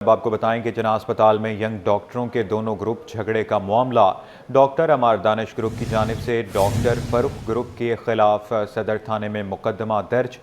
अब आपको बताएं कि जना अस्पताल में यंग डॉक्टरों के दोनों ग्रुप झगड़े का मामला। डॉक्टर अमार दानिश ग्रुप की जानिब से डॉक्टर फरूख ग्रुप के खिलाफ सदर थाने में मुकदमा दर्ज।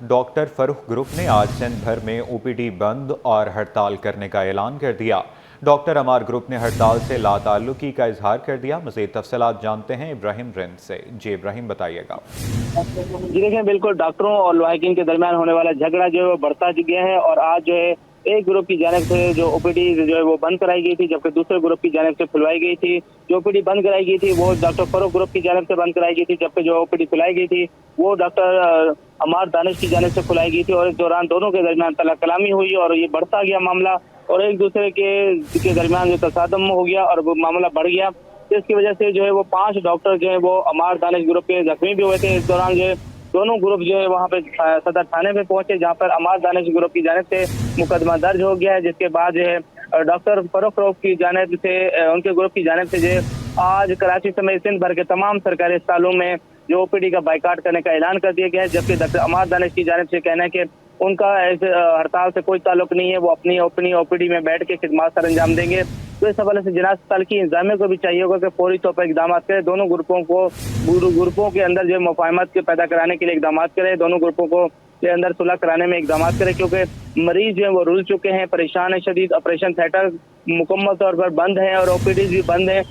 डॉक्टर फरूख ग्रुप ने आज सिंध भर में ओपीडी बंद और हड़ताल करने का ऐलान कर दिया। डॉक्टर अमार ग्रुप ने हड़ताल से लाताल्लुकी का इजहार कर दिया। मज़ीद तफसीलात जानते हैं इब्राहिम रिंद से। जी इब्राहिम, बताइएगा। जी देखें, बिल्कुल डॉक्टरों और लवाहिकीन के दरमियान होने वाला झगड़ा जो है वो बढ़ता गया है और आज जो है एक ग्रुप की जानिब से जो ओपीडी जो है वो बंद कराई गई थी, जबकि दूसरे ग्रुप की जानिब से खुलवाई गई थी। जो ओपीडी बंद कराई गई थी वो डॉक्टर फरूख ग्रुप की जानिब से बंद कराई गई थी, जबकि जो ओपीडी खुलाई गई थी वो डॉक्टर अमार दानिश की जानिब से खुलाई गई थी। और इस दौरान दोनों के दरमियान तला कलामी हुई और ये बढ़ता गया मामला और एक दूसरे के दरमियान जो तसादम हो गया और वो मामला बढ़ गया। इसकी वजह से जो है वो 5 डॉक्टर जो है वो अमार दानिश ग्रुप के जख्मी भी हुए थे। इस दौरान जो है दोनों ग्रुप जो है वहाँ पे सदर थाने में पहुंचे, जहाँ पर अमार दानिश ग्रुप की जानिब से मुकदमा दर्ज हो गया है, जिसके बाद जो है डॉक्टर फरूख ग्रुप की जानिब से उनके ग्रुप की जानिब से जो है आज कराची समेत सिंध भर के तमाम सरकारी अस्पतालों में जो ओपीडी का बाइकाट करने का ऐलान कर दिया गया है। जबकि डॉक्टर अमार दानिश की जानिब से कहना है कि उनका ऐसे हड़ताल से कोई ताल्लुक नहीं है, वो अपनी ओपीडी में बैठ के खिदमत सर अंजाम देंगे। तो इस हवाले से जिला अस्पताल की इंतजामिया को भी चाहिए होगा कि फौरी तौर पर इकदाम करें, दोनों ग्रुपों के अंदर जो मुफाहमत के पैदा कराने के लिए इकदाम करें, दोनों ग्रुपों को के अंदर सुलह कराने में इकदाम करें, क्योंकि मरीज जो है वो रुल चुके हैं, परेशान है शदीद। ऑपरेशन थिएटर मुकम्मल तौर पर बंद है और ओपीडी भी बंद है,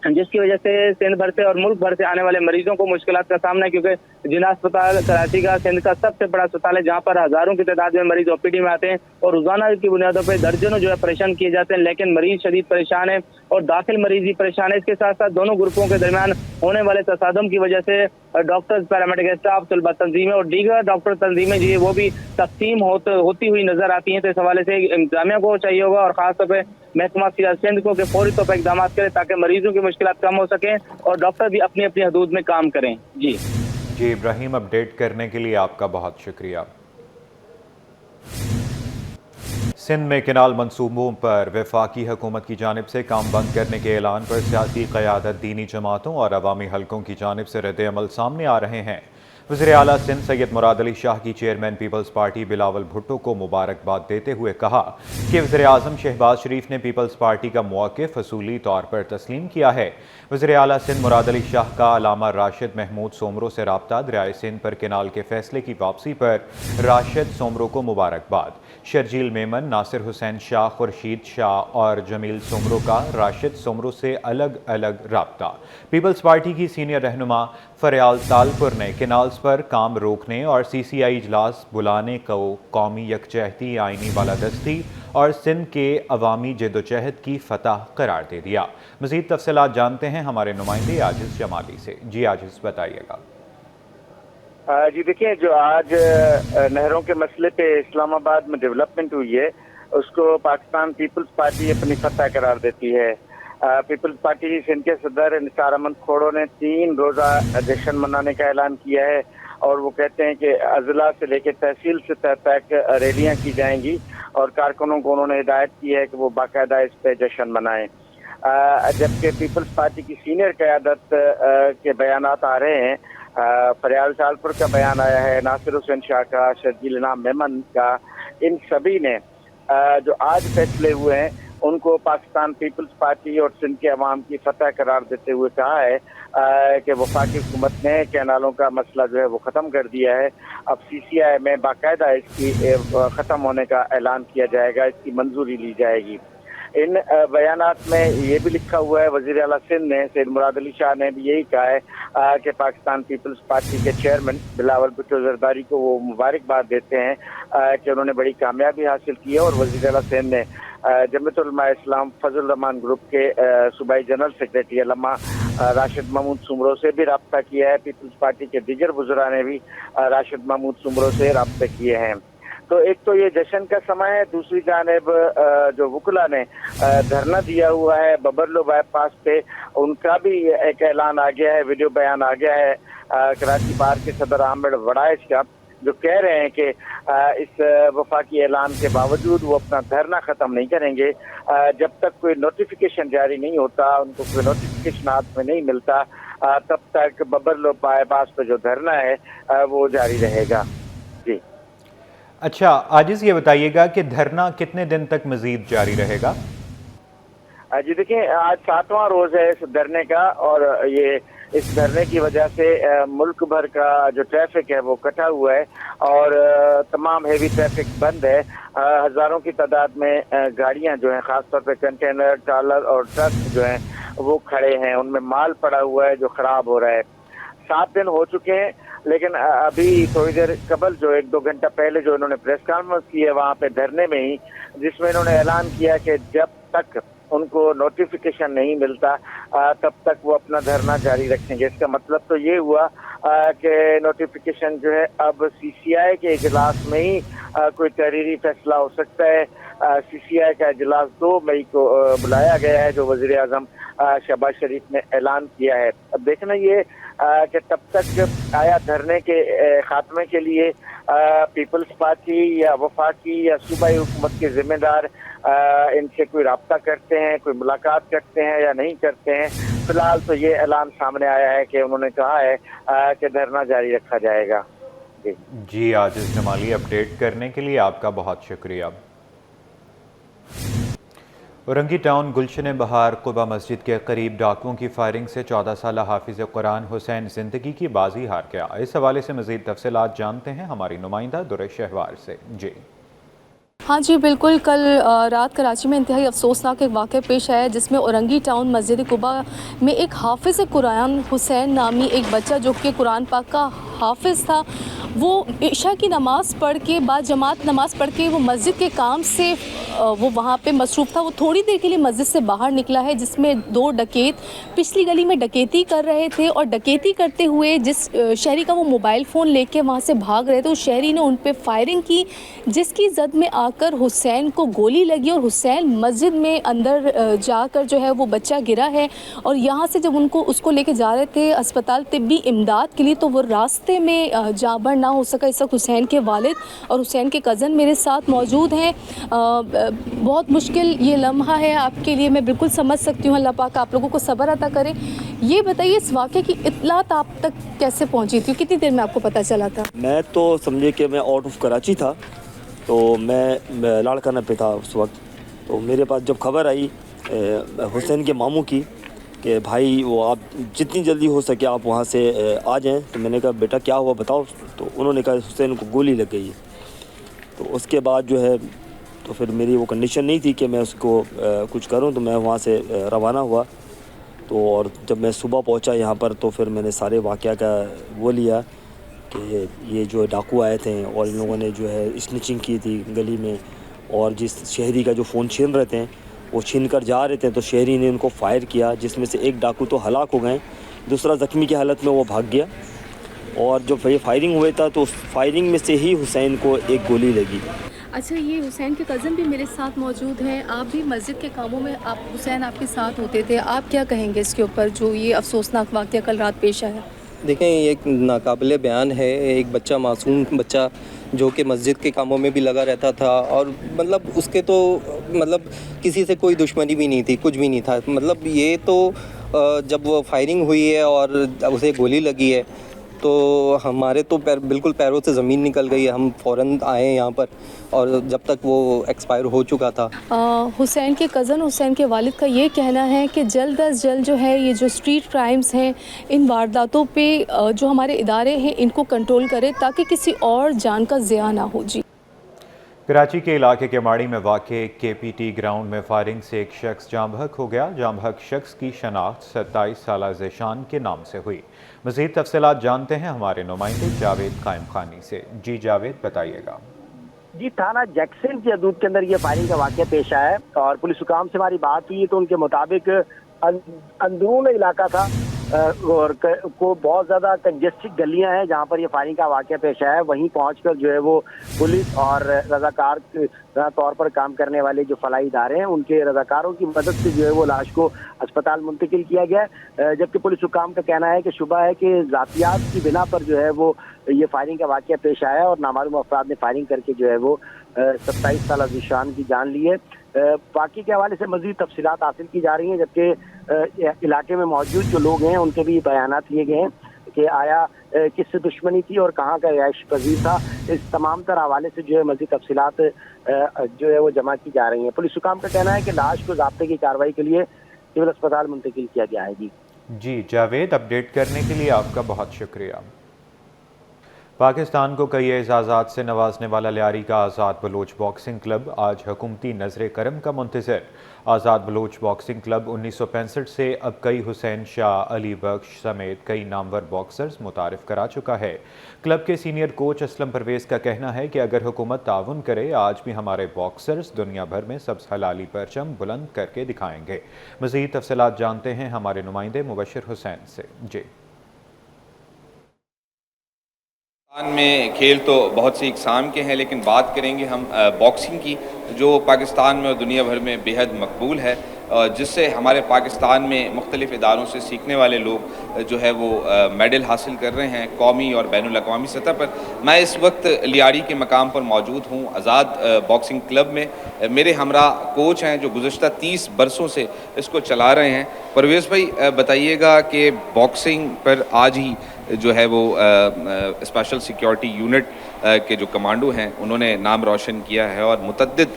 जिसकी वजह से सिंध भर से और मुल्क भर से आने वाले मरीजों को मुश्किलात का सामना है। क्योंकि जिला अस्पताल कराची का सिंध का सबसे बड़ा अस्पताल है, जहां पर हजारों की तादाद में मरीज ओपीडी में आते हैं और रोजाना की बुनियादों पर दर्जनों जो है ऑपरेशन किए जाते हैं, लेकिन मरीज शदीद परेशान है और दाखिल मरीज भी परेशान है। इसके साथ साथ दोनों ग्रुपों के दरमियान होने वाले तसादम की वजह से डॉक्टर्स, पैरामेडिकल स्टाफ, तलबा तंजीमें और दीगर डॉक्टर तंजीमें जो है वो भी तकसीम होती हुई नजर आती हैं। तो इस हवाले से इंतजामिया को चाहिए होगा और खासतौर पर महकमा सियासत सिंध को फौरी तौर पर इकदाम करें ताकि मरीजों की मुश्किलात कम हो सके और डॉक्टर भी अपनी अपनी हदूद में काम करें। जी इब्राहिम, अपडेट करने के लिए आपका बहुत शुक्रिया। सिंध में किनाल मंसूबों पर वफाकी हुकूमत की जानिब से काम बंद करने के ऐलान पर सियासी क़यादत, दीनी जमातों और अवामी हलकों की जानिब से रद्द अमल सामने आ रहे हैं। वज़ीर आला सिंध सैयद मुराद अली शाह की चेयरमैन पीपल्स पार्टी बिलावल भुट्टो को मुबारकबाद देते हुए कहा कि वज़ीर आज़म शहबाज शरीफ ने पीपल्स पार्टी का मौक़िफ़ असूली तौर पर तस्लीम किया है। वज़ीर आला सिंध मुराद अली शाह का अल्लामा राशिद महमूद सोमरो से राब्ता, दरियाए सिंध पर किनाल के फैसले की वापसी पर राशिद सोमरो को मुबारकबाद। शर्जील मेमन, नासिर हुसैन शाह, खुर्शीद शाह और जमील सोमरो का राशिद सोमरो से अलग अलग राब्ता। पीपल्स पार्टी की सीनियर रहनुमा फरियाल तालपुर ने किनाल्स पर काम रोकने और CCI इजलास बुलाने को कौमी यकजहती, आइनी बालादस्ती और सिंध के अवामी जदोजहद की फतह करार दे दिया। मज़ीद तफसीलात जानते हैं हमारे नुमाइंदे आजिज़ जमाली से। जी आजिज़, बताइएगा। जी देखिए, जो आज नहरों के मसले पे इस्लामाबाद में डेवलपमेंट हुई है, उसको पाकिस्तान पीपल्स पार्टी अपनी फतह करार देती है। पीपल्स पार्टी सिंध के सदर निसार अहमद खोड़ो ने 3 रोज़ा जश्न मनाने का ऐलान किया है और वो कहते हैं कि अजला से लेकर तहसील से तक रैलियां की जाएंगी और कारकुनों को उन्होंने हिदायत की है कि वो बाकायदा इस पे जश्न मनाएं। जबकि पीपल्स पार्टी की सीनियर क़यादत के बयानात आ रहे हैं, फरियाल तालपुर का बयान आया है, नासिर हुसैन शाह का, शर्जील मेमन का, इन सभी ने जो आज फैसले हुए हैं उनको पाकिस्तान पीपल्स पार्टी और सिंध के अवाम की फतह करार देते हुए कहा है कि वफाकी हुकूमत ने कैनालों का मसला जो है वो ख़त्म कर दिया है। अब CCI में बाकायदा इसकी ख़त्म होने का ऐलान किया जाएगा, इसकी मंजूरी ली जाएगी। इन बयानात में ये भी लिखा हुआ है, वज़ीर आला सिंध ने सैयद मुराद अली शाह ने भी यही कहा है कि पाकिस्तान पीपल्स पार्टी के चेयरमैन बिलावल भुट्टो ज़रदारी को वो मुबारकबाद देते हैं कि उन्होंने बड़ी कामयाबी हासिल की है। और वज़ीर आला सिंध ने जमीयत उलमा इस्लाम फजल रहमान ग्रुप के सूबाई जनरल सेक्रेटरी अल्लामा राशिद महमूद सोमरो से भी रब्ता किया है। पीपल्स पार्टी के दीगर वज़रा ने भी राशिद महमूद सोमरो से रब्ते किए हैं। तो एक तो ये जश्न का समय है, दूसरी जानिब जो वकला ने धरना दिया हुआ है बबरलो बाईपास पे, उनका भी एक ऐलान आ गया है, वीडियो बयान आ गया है कराची बार के सदर आमिर वड़ाइश का, जो कह रहे हैं कि इस वफाकी ऐलान के बावजूद वो अपना धरना ख़त्म नहीं करेंगे जब तक कोई नोटिफिकेशन जारी नहीं होता, उनको कोई नोटिफिकेशन हाथ में नहीं मिलता, तब तक बबरलो बाईपास पे जो धरना है वो जारी रहेगा। जी अच्छा, आजिज़ ये बताइएगा कि धरना कितने दिन तक मज़ीद जारी रहेगा? जी देखिए, आज 7वां रोज है इस धरने का, और ये इस धरने की वजह से मुल्क भर का जो ट्रैफिक है वो कटा हुआ है, और तमाम हेवी ट्रैफिक बंद है। हजारों की तादाद में गाड़ियां जो हैं, खासतौर पे कंटेनर, ट्रालर और ट्रक जो हैं वो खड़े हैं, उनमें माल पड़ा हुआ है जो खराब हो रहा है। 7 दिन हो चुके हैं, लेकिन अभी थोड़ी देर कबल जो 1-2 घंटा पहले जो इन्होंने प्रेस कॉन्फ्रेंस की है वहाँ पे धरने में ही, जिसमें इन्होंने ऐलान किया कि जब तक उनको नोटिफिकेशन नहीं मिलता तब तक वो अपना धरना जारी रखेंगे। इसका मतलब तो ये हुआ कि नोटिफिकेशन जो है अब सीसीआई के इजलास में ही कोई तहरीरी फैसला हो सकता है। सीसीआई का इजलास 2 मई को बुलाया गया है, जो वजीर आजम शहबाज शरीफ ने ऐलान किया है। अब देखना ये कि तब तक आया धरने के खात्मे के लिए पीपल्स पार्टी या वफाकी या सूबाई हुकूमत के जिम्मेदार इनसे कोई राब्ता करते हैं, कोई मुलाकात करते हैं या नहीं करते हैं। फिलहाल तो ये ऐलान सामने आया है कि उन्होंने कहा है कि धरना जारी रखा जाएगा। जी, आजिज़ जमाली, अपडेट करने के लिए आपका बहुत शुक्रिया। औरंगी टाउन गुलशन बहार कुबा मस्जिद के करीब डाकुओं की फायरिंग से 14 साला हाफिज कुरान हुसैन जिंदगी की बाजी हार गया। इस हवाले से मज़ीद तफसीलात जानते हैं हमारी नुमाइंदा दुरे शहवार से। जी हाँ जी बिल्कुल, कल रात कराची में इंतहाई अफसोसनाक एक वाक़या पेश आया, जिसमें औरंगी टाउन मस्जिद कुबा में एक हाफिज़ कुरान हुसैन नामी एक बच्चा, जो कि कुरान पाक का हाफिज़ था, वो इशा की नमाज़ पढ़ के बाद जमात नमाज़ पढ़ के वो मस्जिद के काम से वो वहाँ पे मसरूफ़ था। वो थोड़ी देर के लिए मस्जिद से बाहर निकला है, जिसमें 2 डकैत पिछली गली में डकैती कर रहे थे, और डकैती करते हुए जिस शहरी का वो मोबाइल फ़ोन लेके वहाँ से भाग रहे थे, उस शहरी ने उन पे फायरिंग की, जिसकी जद में आकर हुसैन को गोली लगी और हुसैन मस्जिद में अंदर जाकर जो है वो बच्चा गिरा है। और यहाँ से जब उसको लेके जा रहे थे अस्पताल तिब्बी इमदाद के लिए, तो वो रास्ते में जाबर ना हो सका। इस वक्त हुसैन के वालिद और हुसैन के कज़न मेरे साथ मौजूद हैं। बहुत मुश्किल ये लम्हा है आपके लिए, मैं बिल्कुल समझ सकती हूँ। अल्लाह पाक आप लोगों को सब्र अता करे। ये बताइए, इस वाक़े की इत्तलात आप तक कैसे पहुँची थी? कितनी देर में आपको पता चला था? मैं तो समझे कि मैं आउट ऑफ कराची था, तो मैं लाड़काना पे था उस वक्त। तो मेरे पास जब खबर आई हुसैन के मामू की कि भाई वो आप जितनी जल्दी हो सके आप वहाँ से आ जाएं, तो मैंने कहा बेटा क्या हुआ बताओ। तो उन्होंने कहा हुसैन को गोली लग गई है। तो उसके बाद जो है तो फिर मेरी वो कंडीशन नहीं थी कि मैं उसको कुछ करूं, तो मैं वहाँ से रवाना हुआ। तो और जब मैं सुबह पहुँचा यहाँ पर, तो फिर मैंने सारे वाक़या का वो लिया कि ये जो डाकू आए थे और इन लोगों ने जो है स्निचिंग की थी गली में, और जिस शहरी का जो फ़ोन छीन रहे थे वो छीन कर जा रहे थे, तो शहरी ने उनको फायर किया, जिसमें से एक डाकू तो हलाक हो गए, दूसरा ज़ख्मी की हालत में वो भाग गया। और जब ये फायरिंग हुआ था तो उस फायरिंग में से ही हुसैन को एक गोली लगी। अच्छा, ये हुसैन के कज़न भी मेरे साथ मौजूद हैं। आप भी मस्जिद के कामों में हुसैन आपके साथ होते थे, आप क्या कहेंगे इसके ऊपर जो ये अफसोसनाक वाक़या कल रात पेश आया? देखें, ये एक नाकाबिले बयान है। एक बच्चा, मासूम बच्चा जो कि मस्जिद के कामों में भी लगा रहता था, और मतलब उसके तो मतलब किसी से कोई दुश्मनी भी नहीं थी, कुछ भी नहीं था। मतलब ये तो जब वो फायरिंग हुई है और उसे गोली लगी है, तो हमारे तो बिल्कुल पैरों से ज़मीन निकल गई है। हम फ़ौरन आए यहाँ पर, और जब तक वो एक्सपायर हो चुका था। हुसैन के कज़न, हुसैन के वालिद का ये कहना है कि जल्द अज जल्द जो है ये जो स्ट्रीट क्राइम्स हैं, इन वारदातों पे जो हमारे इदारे हैं इनको कंट्रोल करें, ताकि किसी और जान का ज़िया ना हो। जी, कराची के इलाके केमाड़ी में वाक़े KPT ग्राउंड में फायरिंग से एक शख्स जाँ बहक हो गया। जाँ बहक शख्स की शनाख्त 27 साला ज़ेशान के नाम से हुई। मज़ीद तफसीलात जानते हैं हमारे नुमाइंदे जावेद कायम खानी से। जी जावेद, बताइएगा। जी, थाना जैक्सन की हदूद के अंदर ये फायरिंग का वाक़या पेश आया है, और पुलिस हुकाम से हमारी बात हुई तो उनके मुताबिक अंदरून इलाका था और को बहुत ज़्यादा कंजेस्टेड गलियां हैं जहां पर ये फायरिंग का वाक़या पेश आया है। वहीं पहुंचकर जो है वो पुलिस और रज़ाकार तौर पर काम करने वाले जो फलाही इदारे हैं, उनके रज़ाकारों की मदद से जो है वो लाश को अस्पताल मुंतकिल किया गया। जबकि पुलिस हुकाम का कहना है कि शुबा है कि ज़ातियात की बिना पर जो है वो ये फायरिंग का वाक़या पेश आया, और नामालूम अफराद ने फायरिंग करके जो है वो 27 साला ज़ेशान की जान ली है। बाकी के हवाले से मज़ीद तफसीलात हासिल की जा रही हैं, जबकि इलाके में मौजूद जो लोग हैं उनके भी बयानात लिए गए हैं कि आया किससे दुश्मनी थी और कहाँ का रिहाइश पजीर था। इस तमाम तर हवाले से जो है मज़ीद तफसीलात जो है वो जमा की जा रही हैं। पुलिस हुकाम का कहना है कि लाश को ज़ाब्ते की कार्रवाई के लिए सिविल अस्पताल मुंतकिल किया गया है। जी जावेद, अपडेट करने के लिए आपका बहुत शुक्रिया। पाकिस्तान को कई एजाज़ात से नवाजने वाला लियारी का आज़ाद बलोच बॉक्सिंग क्लब आज हुकूमती नज़र करम का मुंतज़र। आज़ाद बलोच बॉक्सिंग क्लब 1965 से अब कई हुसैन शाह, अली बख्श समेत कई नामवर बॉक्सर्स मुतारिफ करा चुका है। क्लब के सीनियर कोच असलम परवेज़ का कहना है कि अगर हुकूमत ताउन करे, आज भी हमारे बॉक्सर्स दुनिया भर में सब्ज़ हलाली परचम बुलंद करके दिखाएंगे। मज़ीद तफसीलात जानते हैं हमारे नुमाइंदे मुबशर हुसैन से। जी, पाकिस्तान में खेल तो बहुत सी इकसाम के हैं, लेकिन बात करेंगे हम बॉक्सिंग की, जो पाकिस्तान में और दुनिया भर में बेहद मकबूल है, जिससे हमारे पाकिस्तान में मुख्तलिफ़ इदारों से सीखने वाले लोग जो है वो मेडल हासिल कर रहे हैं कौमी और बैनुल अक़वामी सतह पर। मैं इस वक्त लियारी के मकाम पर मौजूद हूँ, आज़ाद बॉक्सिंग क्लब में। मेरे हमरा कोच हैं जो गुज़श्ता 30 बरसों से इसको चला रहे हैं। परवेज़ भाई, बताइएगा कि बॉक्सिंग पर आज ही जो है वो स्पेशल सिक्योरिटी यूनिट के जो कमांडो हैं उन्होंने नाम रोशन किया है और मुतद्दिद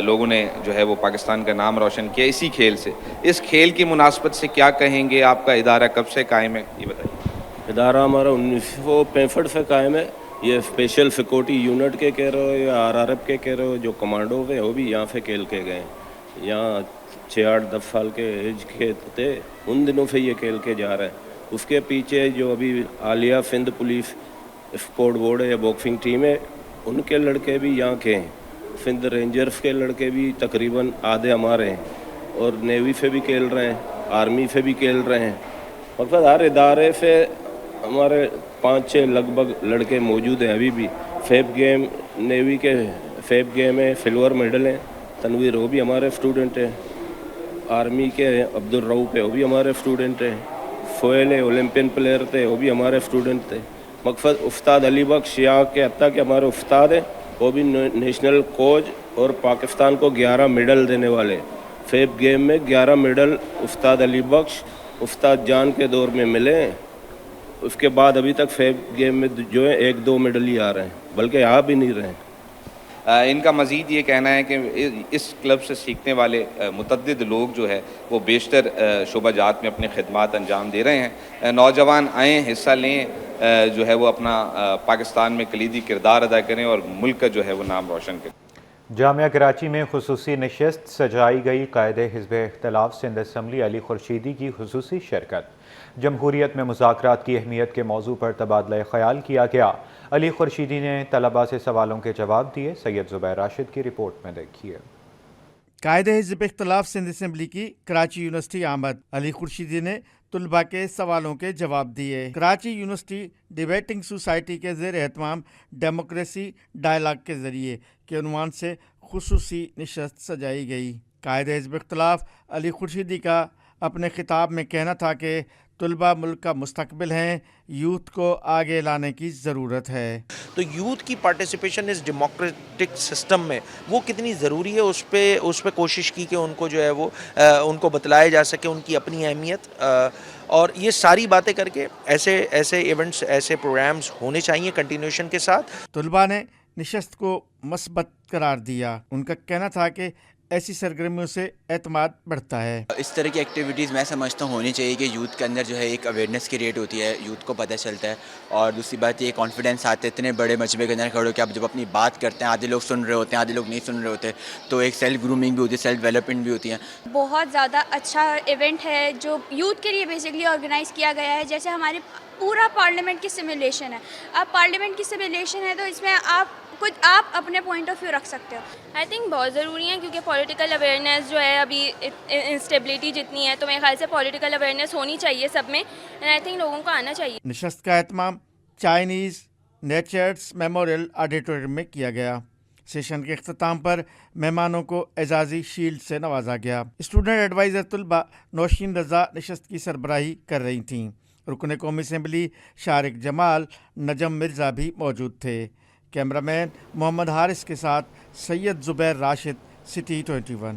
लोगों ने जो है वो पाकिस्तान का नाम रोशन किया इसी खेल से। इस खेल की मुनासबत से क्या कहेंगे? आपका इदारा कब से कायम है, ये बताइए। इदारा हमारा 1965 से कायम है। ये स्पेशल सिक्योरिटी यूनिट के कह रहे हो या RRF के कह रहे हो, जो कमांडो हैं वो भी यहाँ से खेल के गए। यहाँ 6-8-10 साल के एज के थे, उन दिनों से ये खेल के जा रहे हैं। उसके पीछे जो अभी आलिया सिंध पुलिस स्पोर्ट बोर्ड है या बॉक्सिंग टीम है, उनके लड़के भी यहाँ के हैं। सिंध रेंजर्स के लड़के भी तकरीबन आधे हमारे हैं, और नेवी से भी खेल रहे हैं, आर्मी से भी खेल रहे हैं। मतलब हर इदारे से हमारे 5-6 लगभग लड़के मौजूद हैं अभी भी। फेब गेम, नेवी के फेब गेम में सिल्वर मेडल हैं, तनवीर वो भी हमारे स्टूडेंट हैं। आर्मी के अब्दुल रऊफ है, वो भी हमारे स्टूडेंट हैं। फोयल ओलंपियन प्लेयर थे, वो भी हमारे स्टूडेंट थे। मकसद उस्ताद अली बख्श यहाँ के हत्ता के हमारे उस्ताद हैं, वो भी नेशनल कोच और पाकिस्तान को 11 मेडल देने वाले। फेब गेम में 11 मेडल उस्ताद अली बख्श, उस्ताद जान के दौर में मिले हैं। उसके बाद अभी तक फेब गेम में जो है 1-2 मेडल ही आ रहे हैं, बल्कि आ भी नहीं रहे हैं। इनका मज़ीद ये कहना है कि इस क्लब से सीखने वाले मुतद्दिद लोग जो है वो बेशतर शोबाजात में अपनी खिदमात अंजाम दे रहे हैं। नौजवान आएँ, हिस्सा लें, जो है वो अपना पाकिस्तान में कलीदी किरदार अदा करें और मुल्क का जो है वो नाम रोशन करें। जामिया कराची में खुसूसी नशस्त सजाई गई। कायदे हिज़्ब इख्तिलाफ सिंध असम्बली अली खुर्शीदी की खुसूसी शिरकत। जमहूरियत में मुज़ाकरात की अहमियत के मौजू पर तबादला ख्याल किया गया। अली खुर्शीदी ने तलबा से सवालों के जवाब दिए। सैयद ज़ुबैर राशिद की रिपोर्ट में देखिए। कायदे हिज़्ब इख्तिलाफ सिंध असम्बली की कराची यूनिवर्सिटी आमद। अली खुर्शीदी ने तुलबा के सवालों के जवाब दिए। कराची यूनिवर्सिटी डिबेटिंग सोसाइटी के ज़ेर एहतमाम डेमोक्रेसी डायलॉग के ज़रिए के उन्वान से खुसूसी नशस्त सजाई गई। कायदे हिज़्ब इख्तिलाफ अली खुर्शीदी का अपने खिताब में कहना था कि तुलबा मुल्क का मुस्तकबिल हैं, यूथ को आगे लाने की ज़रूरत है। तो यूथ की पार्टिसिपेशन इस डेमोक्रेटिक सिस्टम में वो कितनी ज़रूरी है, उस पे कोशिश की कि उनको जो है वो उनको बतलाया जा सके उनकी अपनी अहमियत। और ये सारी बातें करके ऐसे इवेंट्स, ऐसे प्रोग्राम्स होने चाहिए कंटिन्यूशन के साथ। तुलबा ने नशस्त को मस्बत करार दिया। उनका कहना था कि ऐसी सरगर्मियों से एतमाद बढ़ता है। इस तरह की एक्टिविटीज़ मैं समझता हूँ होनी चाहिए कि यूथ के अंदर जो है एक अवेयरनेस क्रिएट होती है, यूथ को पता चलता है। और दूसरी बात ये कॉन्फिडेंस आता है इतने बड़े मजबे के अंदर खड़े हो कि आप जब अपनी बात करते हैं, आधे लोग सुन रहे होते हैं, आधे लोग नहीं सुन रहे होते, तो एक सेल्फ ग्रूमिंग भी होती है, सेल्फ डेवलपमेंट भी होती है। बहुत ज़्यादा अच्छा इवेंट है जो यूथ के लिए बेसिकली ऑर्गेनाइज़ किया गया है। जैसे हमारे पूरा पार्लियामेंट की सिमुलेशन है। अब पार्लियामेंट की सिमुलेशन है तो इसमें आप अपने पॉइंट ऑफ व्यू रख सकते हो। आई थिंक बहुत ज़रूरी है, क्योंकि पॉलिटिकल अवेयरनेस जो है अभी इंस्टेबिलिटी जितनी है, तो मेरे ख्याल से पॉलिटिकल अवेयरनेस होनी चाहिए सब में, एंड आई थिंक लोगों को आना चाहिए। नशस्त का एहतमाम चाइनीज़ नेचर्स मेमोरियल ऑडिटोरियम में किया गया। सेशन के अख्ताम पर मेहमानों को एजाज़ी शील्ड से नवाजा गया। स्टूडेंट एडवाइज़र तुलबा नौशीन रज़ा नशस्त की सरबराही कर रही थीं। रुकन कौमी असम्बली शारिक जमाल, नजम मिर्ज़ा भी मौजूद थे। कैमरामैन मोहम्मद हारिस के साथ सैयद ज़ुबैर राशिद, सिटी 21।